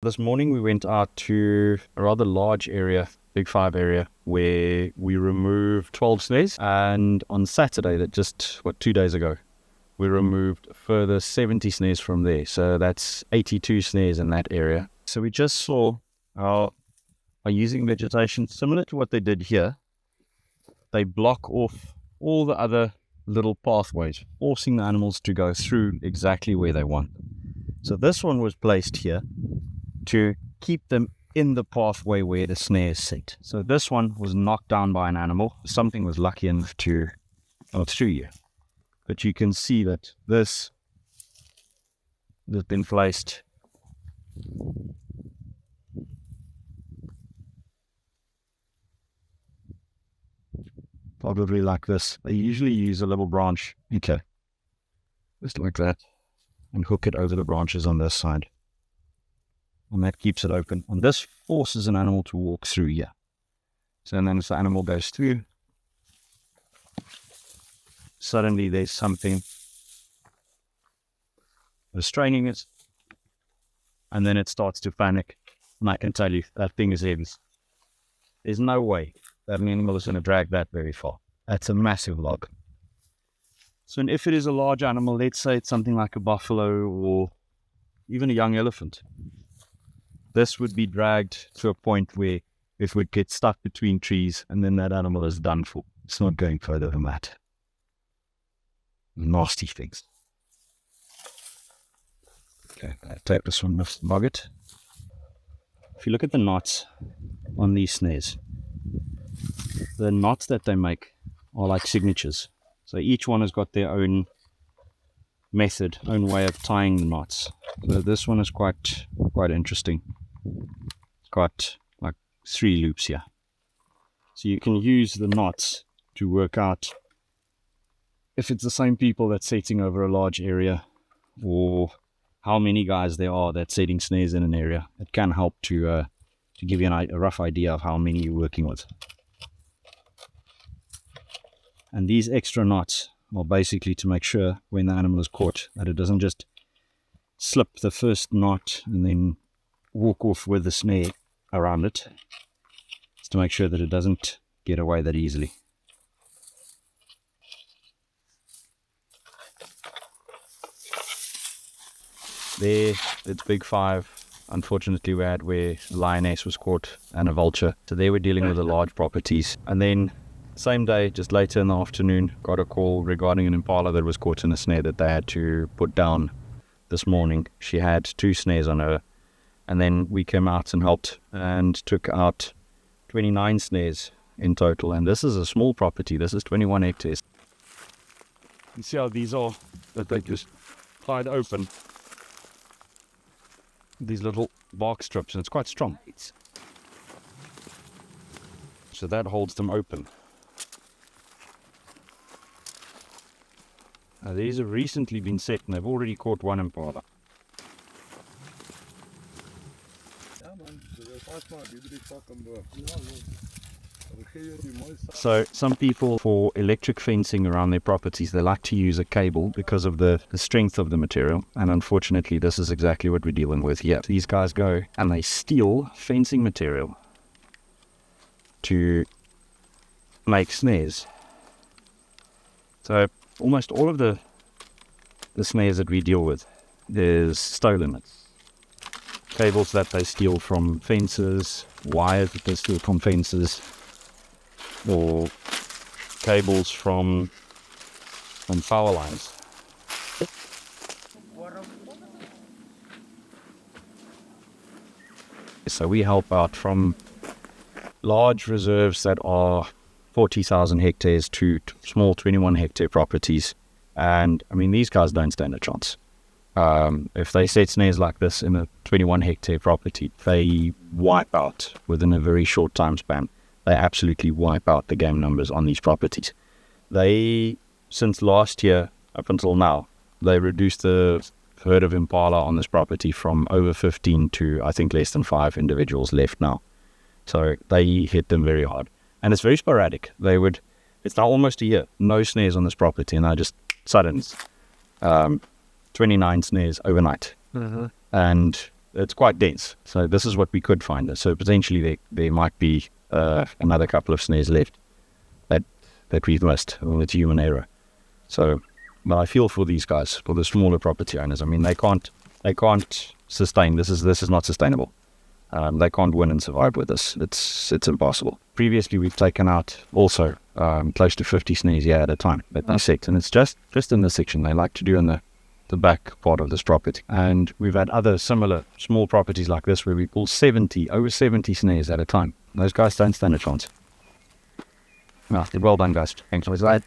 This morning we went out to a rather large area, Big Five area, where we removed 12 snares, and on Saturday, 2 days ago, we removed a further 70 snares from there. So that's 82 snares in that area. So we just saw how by using vegetation similar to what they did here, they block off all the other little pathways, forcing the animals to go through exactly where they want. So this one was placed here to keep them in the pathway where the snares sit. So this one was knocked down by an animal. Something was lucky enough to go through here. But you can see that this has been placed probably like this. They usually use a little branch, just like that, and hook it over the branches on this side. And that keeps it open. And this forces an animal to walk through here. So then as the animal goes through, suddenly there's something restraining it, and then it starts to panic. And I can tell you, that thing is heavy. There's no way that an animal is going to drag that very far. That's a massive log. So and if it is a large animal, let's say it's something like a buffalo or even a young elephant, this would be dragged to a point where it would get stuck between trees, and then that animal is done for. It's not going further than that. Nasty things. Okay, I'll take this one off the bucket. If you look at the knots on these snares, the knots that they make are like signatures. So each one has got their own method, own way of tying the knots. So this one is quite interesting. It's got like 3 loops here. So you can use the knots to work out if it's the same people that's setting over a large area, or how many guys there are that's setting snares in an area. It can help to give you a rough idea of how many you're working with. And these extra knots are basically to make sure when the animal is caught that it doesn't just slip the first knot and then walk off with the snare around it. It's to make sure that it doesn't get away that easily. There, it's Big Five. Unfortunately, we had where a lioness was caught and a vulture. So they were dealing with the large properties. And then same day, just later in the afternoon, got a call regarding an impala that was caught in a snare that they had to put down this morning. She had 2 snares on her. And then we came out and helped and took out 29 snares in total. And this is a small property. This is 21 hectares. You see how these are, that they just tied open. These little bark strips, and it's quite strong. So that holds them open. Now these have recently been set, and they've already caught 1 impala. So some people, for electric fencing around their properties, they like to use a cable because of the strength of the material. And unfortunately, this is exactly what we're dealing with here. These guys go and they steal fencing material to make snares. So almost all of the snares that we deal with is stolen. It's cables that they steal from fences, wires that they steal from fences, or cables from power lines. So we help out from large reserves that are 40,000 hectares to small 21 hectare properties. And I mean, these guys don't stand a chance. If they set snares like this in a 21 hectare property, they wipe out within a very short time span. They absolutely wipe out the game numbers on these properties. They, since last year up until now, they reduced the herd of impala on this property from over 15 to I think less than 5 individuals left now. So they hit them very hard. And it's very sporadic. It's now almost a year, no snares on this property, and I just suddenly 29 snares overnight. And it's quite dense. So this is what we could find. So potentially there might be another couple of snares left that we've missed. Well, it's human error. So, but I feel for these guys, for the smaller property owners. I mean, they can't sustain. This is not sustainable. They can't win and survive with this. It's impossible. Previously, we've taken out also close to 50 snares at a time at this section. And it's just in this section. They like to do in the back part of this property. And we've had other similar small properties like this where we pull over 70 snares at a time. Those guys don't stand a chance. Well done, guys. Thanks for that.